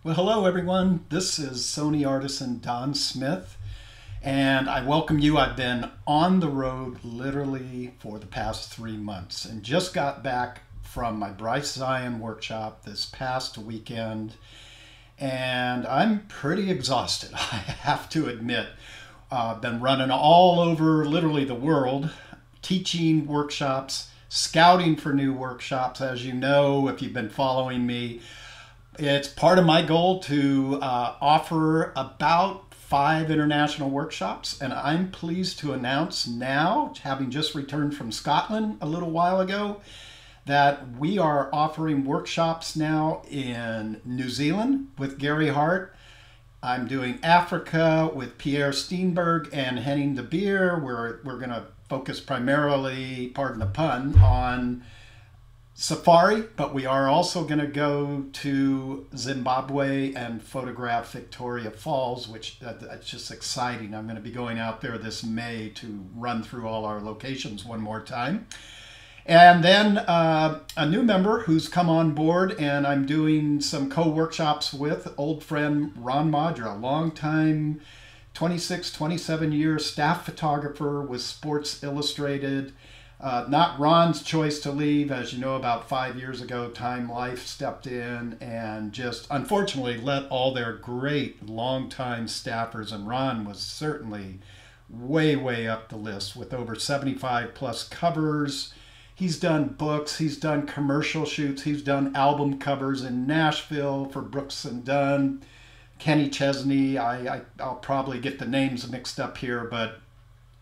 Well, hello everyone. This is Sony artisan Don Smith, and I welcome you. I've been on the road literally for the past 3 months and just got back from my Bryce Zion workshop this past weekend, and I'm pretty exhausted, I have to admit. I've been running all over literally the world, teaching workshops, scouting for new workshops. As you know, if you've been following me, it's part of my goal to offer about 5 international workshops, and I'm pleased to announce now, having just returned from Scotland a little while ago, that we are offering workshops now in New Zealand with Gary Hart. I'm doing Africa with Pierre Steenberg and Henning de Beer. We're going to focus primarily, pardon the pun, on safari, but we are also going to go to Zimbabwe and photograph Victoria Falls, which that's just exciting. I'm going to be going out there this May to run through all our locations one more time. And then a new member who's come on board, and I'm doing some co-workshops with old friend Ron Madra, longtime 26, 27-year staff photographer with Sports Illustrated. Not Ron's choice to leave. As you know, about 5 years ago, Time Life stepped in and just unfortunately let all their great longtime staffers, and Ron was certainly way up the list with over 75 plus covers. He's done books, he's done commercial shoots, he's done album covers in Nashville for Brooks and Dunn, Kenny Chesney. I'll probably get the names mixed up here, but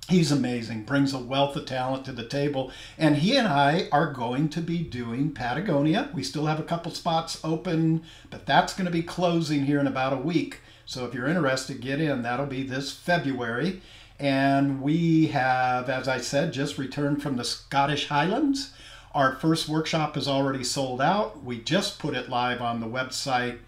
he's amazing, brings a wealth of talent to the table. And he and I are going to be doing Patagonia. We still have a couple spots open, but that's going to be closing here in about a week. So if you're interested, get in. That'll be this February. And we have, as I said, just returned from the Scottish Highlands. Our first workshop is already sold out. We just put it live on the website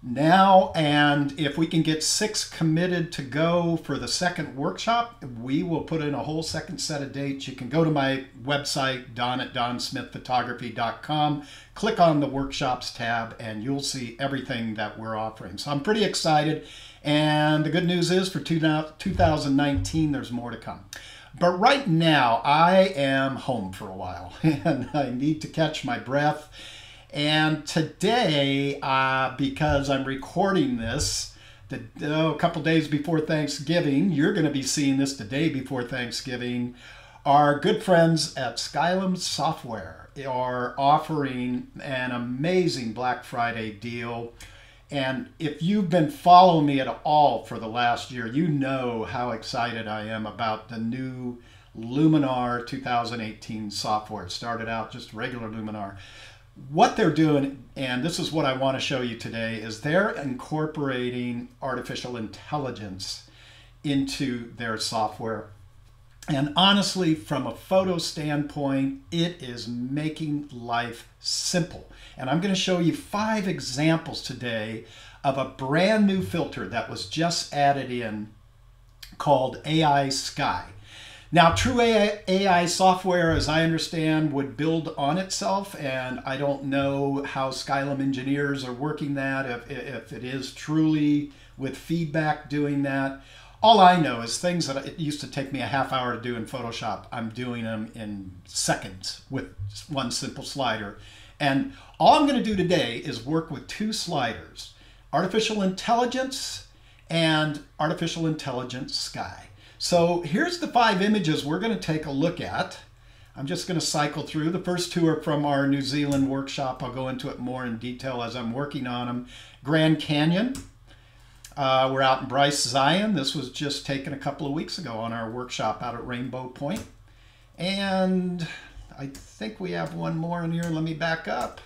now, and if we can get 6 committed to go for the second workshop, we will put in a whole second set of dates. You can go to my website, don@donsmithphotography.com, click on the workshops tab, and you'll see everything that we're offering. So I'm pretty excited, and the good news is for 2019, there's more to come. But right now, I am home for a while, and I need to catch my breath. And today, because I'm recording this a couple days before Thanksgiving, you're going to be seeing this the day before Thanksgiving, our good friends at Skylum Software are offering an amazing Black Friday deal. And if you've been following me at all for the last year, you know how excited I am about the new Luminar 2018 software. It started out just regular Luminar. What they're doing, and this is what I want to show you today, is they're incorporating artificial intelligence into their software. And honestly, from a photo standpoint, it is making life simple. And I'm going to show you 5 examples today of a brand new filter that was just added in called AI Sky. Now, true AI software, as I understand, would build on itself, and I don't know how Skylum engineers are working that, if it is truly with feedback doing that. All I know is things that it used to take me a half hour to do in Photoshop, I'm doing them in seconds with one simple slider. And all I'm going to do today is work with 2 sliders, artificial intelligence and artificial intelligence sky. So here's the 5 images we're going to take a look at. I'm just going to cycle through. The first 2 are from our New Zealand workshop. I'll go into it more in detail as I'm working on them. Grand Canyon. We're out in Bryce Zion. This was just taken a couple of weeks ago on our workshop out at Rainbow Point. And I think we have one more in here. Let me back up.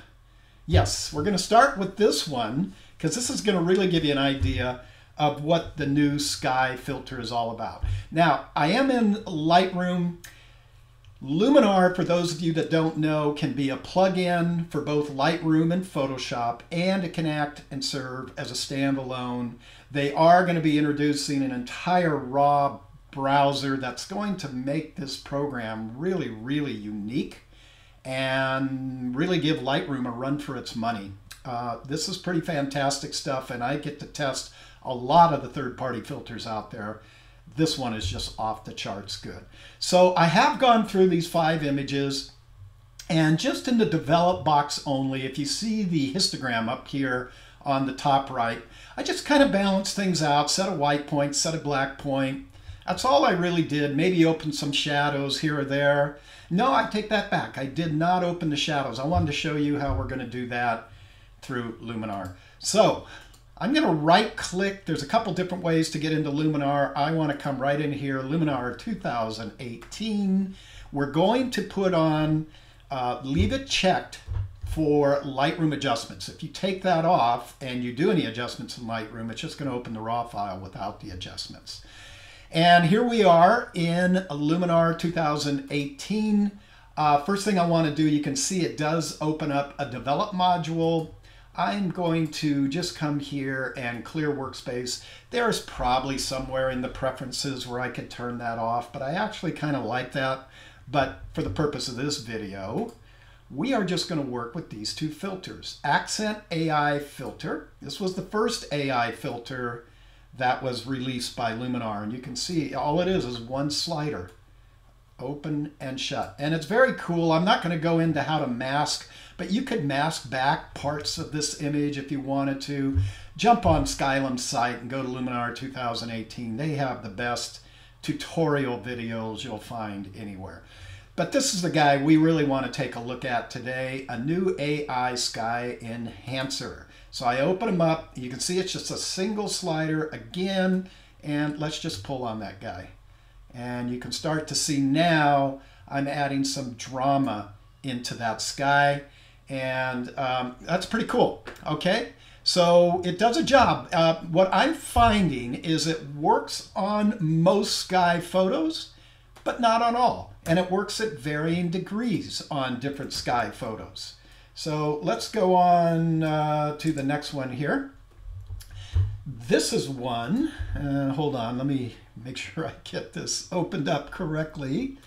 Yes, we're going to start with this one because this is going to really give you an idea of what the new Sky filter is all about. Now, I am in Lightroom. Luminar, for those of you that don't know, can be a plug-in for both Lightroom and Photoshop, and it can act and serve as a standalone. They are going to be introducing an entire raw browser that's going to make this program really unique and really give Lightroom a run for its money. This is pretty fantastic stuff, and I get to test a lot of the third-party filters out there. This one is just off the charts good. So I have gone through these 5 images, and just in the develop box only, if you see the histogram up here on the top right, I just kind of balanced things out, set a white point, set a black point. That's all I really did. Maybe open some shadows here or there. No, I take that back. I did not open the shadows. I wanted to show you how we're going to do that through Luminar. So I'm going to right click. There's a couple different ways to get into Luminar. I want to come right in here, Luminar 2018. We're going to put on, leave it checked for Lightroom adjustments. If you take that off and you do any adjustments in Lightroom, it's just going to open the raw file without the adjustments. And here we are in Luminar 2018. First thing I want to do, you can see it does open up a develop module. I'm going to just come here and clear workspace. There's probably somewhere in the preferences where I could turn that off, but I actually kind of like that. But for the purpose of this video, we are just going to work with these 2 filters. Accent AI filter. This was the first AI filter that was released by Luminar, and you can see all it is one slider, open and shut. And it's very cool. I'm not going to go into how to mask, but you could mask back parts of this image if you wanted to. Jump on Skylum's site and go to Luminar 2018. They have the best tutorial videos you'll find anywhere. But this is the guy we really want to take a look at today, a new AI Sky Enhancer. So I open them up. You can see it's just a single slider again, and let's just pull on that guy. And you can start to see now I'm adding some drama into that sky, and that's pretty cool. Okay, so it does a job. What I'm finding is it works on most sky photos, but not on all. And it works at varying degrees on different sky photos. So let's go on to the next one here. This is one, hold on, let me make sure I get this opened up correctly.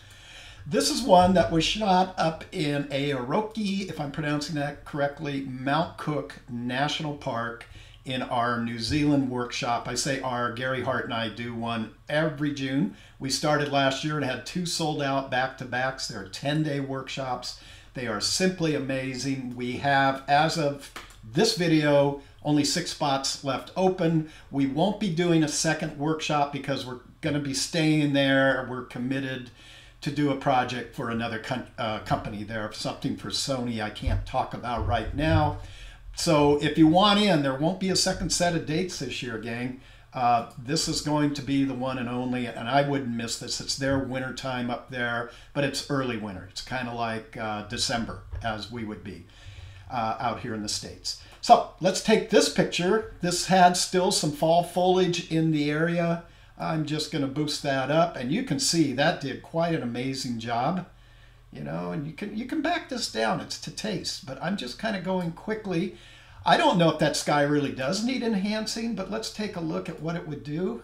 This is one that was shot up in Aotearoa, if I'm pronouncing that correctly, Mount Cook National Park in our New Zealand workshop. I say our, Gary Hart and I do one every June. We started last year and had 2 sold out back-to-backs. They're 10-day workshops. They are simply amazing. We have, as of this video, only 6 spots left open. We won't be doing a second workshop because we're going to be staying there. We're committed to do a project for another company there, something for Sony I can't talk about right now. So if you want in, there won't be a second set of dates this year, gang. This is going to be the one and only, and I wouldn't miss this. It's their winter time up there, but it's early winter. It's kind of like December, as we would be out here in the States. So let's take this picture. This had still some fall foliage in the area. I'm just going to boost that up, and you can see that did quite an amazing job. You know, and you can back this down. It's to taste, but I'm just kind of going quickly. I don't know if that sky really does need enhancing, but let's take a look at what it would do.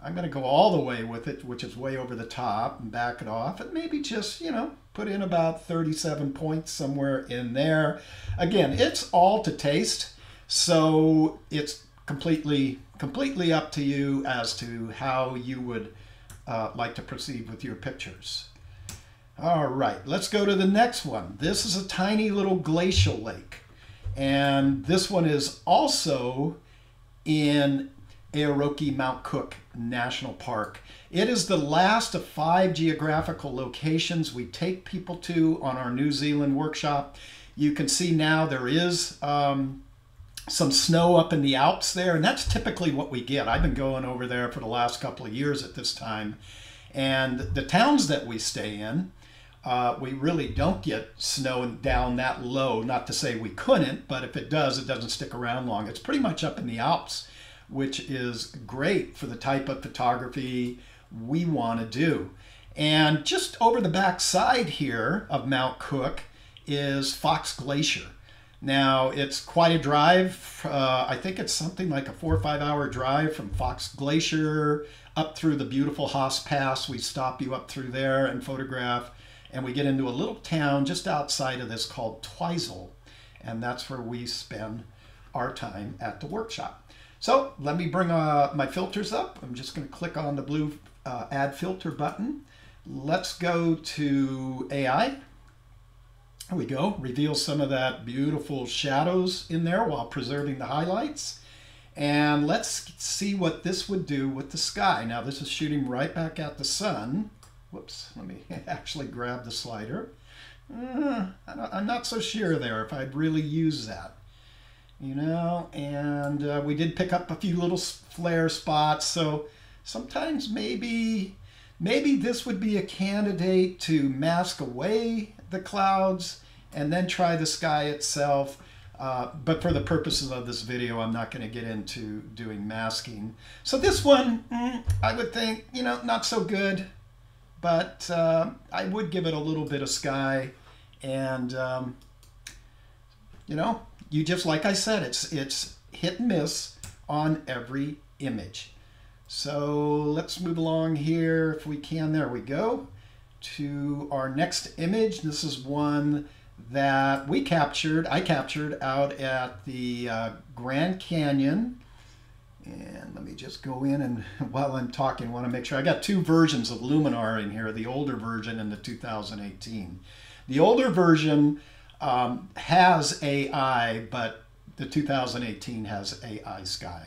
I'm going to go all the way with it, which is way over the top, and back it off, and maybe just, you know, put in about 37 points somewhere in there. Again, it's all to taste, so it's completely up to you as to how you would like to proceed with your pictures. All right, let's go to the next one. This is a tiny little glacial lake. And this one is also in Aotearoa Mount Cook National Park. It is the last of 5 geographical locations we take people to on our New Zealand workshop. You can see now there is some snow up in the Alps there, and that's typically what we get. I've been going over there for the last couple of years at this time. And the towns that we stay in, we really don't get snow down that low. Not to say we couldn't, but if it does, it doesn't stick around long. It's pretty much up in the Alps, which is great for the type of photography we want to do. And just over the back side here of Mount Cook is Fox Glacier. Now, it's quite a drive. I think it's something like a 4 or 5 hour drive from Fox Glacier up through the beautiful Haas Pass. We stop you up through there and photograph. And we get into a little town just outside of this called Twizel. and that's where we spend our time at the workshop. So let me bring my filters up. I'm just going to click on the blue Add Filter button. Let's go to AI. There we go. Reveal some of that beautiful shadows in there while preserving the highlights. And let's see what this would do with the sky. Now this is shooting right back at the sun. Whoops, let me actually grab the slider. I'm not so sure there if I'd really use that. You know, and we did pick up a few little flare spots, so sometimes maybe this would be a candidate to mask away the clouds and then try the sky itself. But for the purposes of this video, I'm not going to get into doing masking. So this one, I would think, you know, not so good, but I would give it a little bit of sky. And, you know, you just, like I said, it's hit and miss on every image. So let's move along here if we can. There we go. To our next image. This is one that I captured out at the Grand Canyon. And let me just go in, and while I'm talking, I want to make sure I got two versions of Luminar in here, the older version and the 2018. The older version has AI, but the 2018 has AI sky.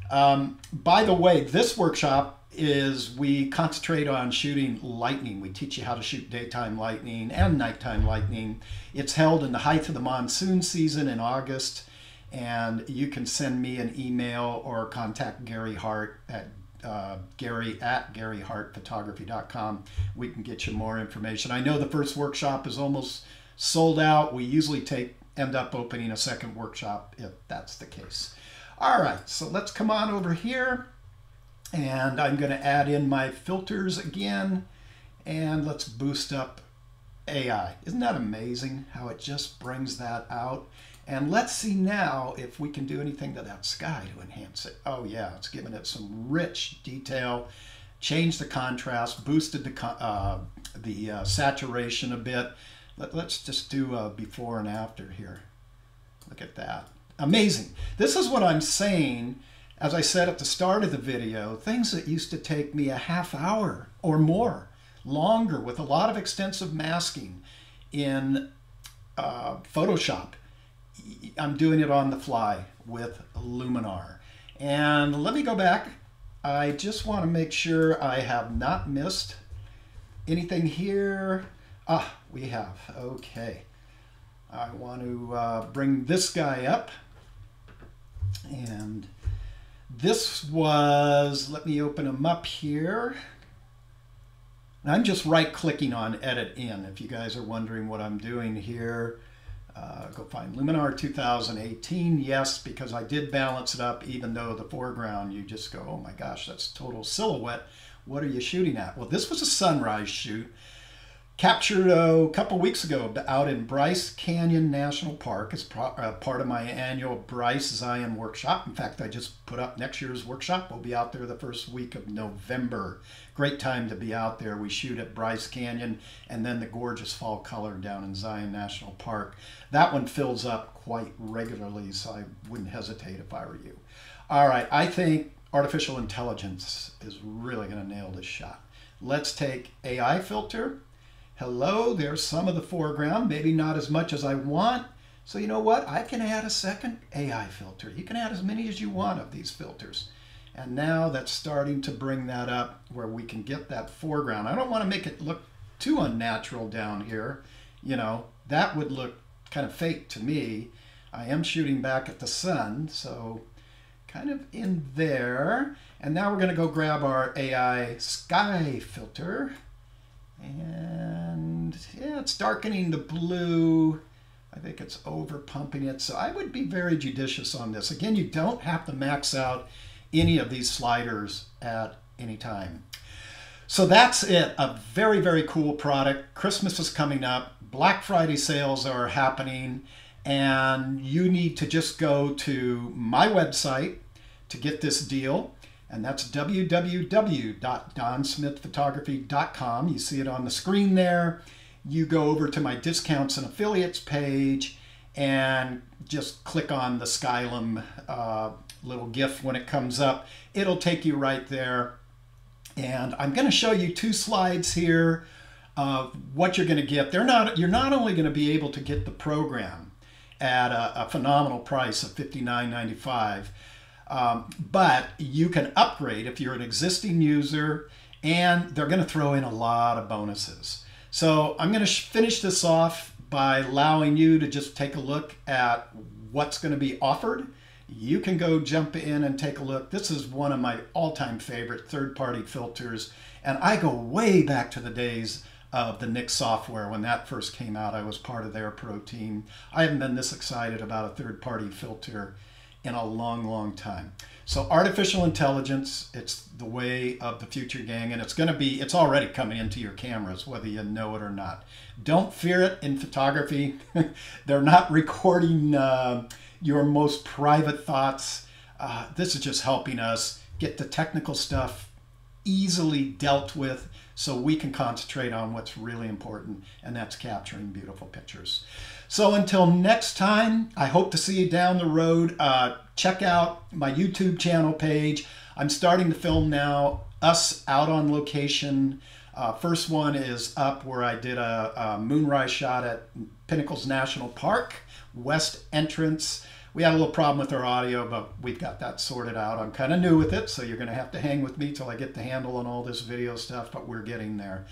By the way, this workshop is we concentrate on shooting lightning. We teach you how to shoot daytime lightning and nighttime lightning. It's held in the height of the monsoon season in August, and you can send me an email or contact Gary Hart at Gary@GaryHartPhotography.com. We can get you more information. I know the first workshop is almost sold out. We usually end up opening a second workshop if that's the case. All right, so let's come on over here, and I'm going to add in my filters again, and let's boost up AI. Isn't that amazing how it just brings that out? And let's see now if we can do anything to that sky to enhance it. Oh yeah, it's giving it some rich detail, changed the contrast, boosted the saturation a bit. Let's just do a before and after here. Look at that. Amazing. This is what I'm saying, as I said at the start of the video, things that used to take me a half hour or more, longer, with a lot of extensive masking in Photoshop. I'm doing it on the fly with Luminar. And let me go back. I just want to make sure I have not missed anything here. Ah, we have. Okay. I want to bring this guy up. And this was, let me open him up here. And I'm just right-clicking on Edit In, if you guys are wondering what I'm doing here. Go find Luminar 2018. Yes, because I did balance it up, even though the foreground, you just go, oh my gosh, that's total silhouette. What are you shooting at? Well, this was a sunrise shoot. Captured a couple weeks ago out in Bryce Canyon National Park. It's part of my annual Bryce Zion workshop. In fact, I just put up next year's workshop. We'll be out there the first week of November. Great time to be out there. We shoot at Bryce Canyon and then the gorgeous fall color down in Zion National Park. That one fills up quite regularly, so I wouldn't hesitate if I were you. All right, I think artificial intelligence is really going to nail this shot. Let's take AI filter. Hello, there's some of the foreground, maybe not as much as I want. So you know what? I can add a second AI filter. You can add as many as you want of these filters. And now that's starting to bring that up where we can get that foreground. I don't want to make it look too unnatural down here. You know, that would look kind of fake to me. I am shooting back at the sun, so kind of in there. And now we're going to go grab our AI sky filter. And yeah, it's darkening the blue. I think it's over pumping it. So I would be very judicious on this. Again, you don't have to max out any of these sliders at any time. So that's it. A very, very cool product. Christmas is coming up. Black Friday sales are happening. And you need to just go to my website to get this deal. And that's www.donsmithphotography.com. You see it on the screen there. You go over to my discounts and affiliates page, and just click on the Skylum little GIF when it comes up. It'll take you right there. And I'm going to show you 2 slides here of what you're going to get. You're not only going to be able to get the program at a phenomenal price of $59.95, but you can upgrade if you're an existing user, and they're going to throw in a lot of bonuses. So I'm going to finish this off by allowing you to just take a look at what's going to be offered. You can go jump in and take a look. This is one of my all-time favorite third-party filters, and I go way back to the days of the Nix software. When that first came out, I was part of their pro team. I haven't been this excited about a third-party filter in a long, long time. So artificial intelligence, it's the way of the future, gang, and it's already coming into your cameras, whether you know it or not. Don't fear it in photography. They're not recording your most private thoughts. This is just helping us get the technical stuff easily dealt with so we can concentrate on what's really important, and that's capturing beautiful pictures. So until next time, I hope to see you down the road. Check out my YouTube channel page. I'm starting to film now, us out on location. First one is up where I did a moonrise shot at Pinnacles National Park, west entrance. We had a little problem with our audio, but we've got that sorted out. I'm kind of new with it, so you're going to have to hang with me till I get the handle on all this video stuff, but we're getting there.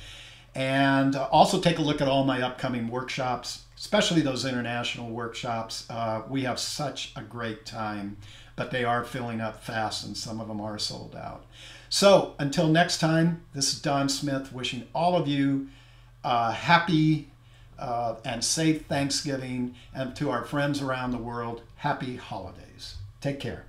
And also take a look at all my upcoming workshops, especially those international workshops. We have such a great time, but they are filling up fast, and some of them are sold out. So until next time, this is Don Smith wishing all of you happy and safe Thanksgiving, and to our friends around the world, happy holidays. Take care.